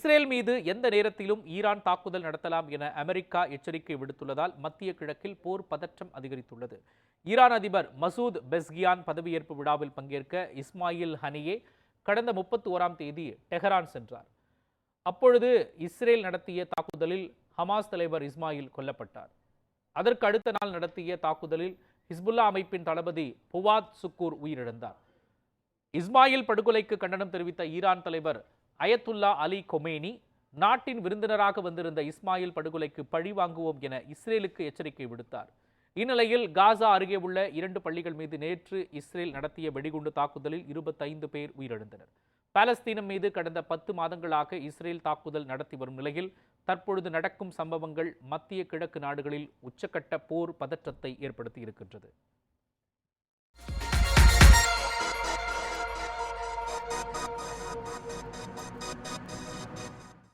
Israel மீது எந்த நேரத்திலும் ஈரான் தாக்குதல் நடத்தலாம் என அமெரிக்கா எச்சரிக்கை விடுத்துள்ளதால் மத்திய கிழக்கில் போர் பதற்றம் அதிகரித்துள்ளது. ஈரான் அதிபர் மசூத் பெஸ்கியான் பதவியேற்பு விழாவில் பங்கேற்க இஸ்மாயில் ஹனியே கடந்த 31ஆம் தேதி டெஹரான் சென்றார். அப்பொழுது இஸ்ரேல் நடத்திய தாக்குதலில் ஹமாஸ் தலைவர் இஸ்மாயில் கொல்லப்பட்டார். அதற்கு அடுத்த நாள் நடத்திய தாக்குதலில் ஹிஸ்புல்லா அமைப்பின் தளபதி புவாத் சுக்கூர் உயிரிழந்தார். இஸ்மாயில் படுகொலைக்கு கண்டனம் தெரிவித்த ஈரான் தலைவர் அயத்துல்லா அலி கொமேனி நாட்டின் விருந்தினராக வந்திருந்த இஸ்மாயில் படுகொலைக்கு பழி வாங்குவோம் என இஸ்ரேலுக்கு எச்சரிக்கை விடுத்தார். இந்நிலையில் காசா அருகே உள்ள 2 பள்ளிகள் மீது நேற்று இஸ்ரேல் நடத்திய வெடிகுண்டு தாக்குதலில் 25 பேர் உயிரிழந்தனர். பாலஸ்தீனம் மீது கடந்த 10 மாதங்களாக இஸ்ரேல் தாக்குதல் நடத்தி வரும் நிலையில் தற்பொழுது நடக்கும் சம்பவங்கள் மத்திய கிழக்கு நாடுகளில் உச்சக்கட்ட போர் பதற்றத்தை ஏற்படுத்தி இருக்கின்றது.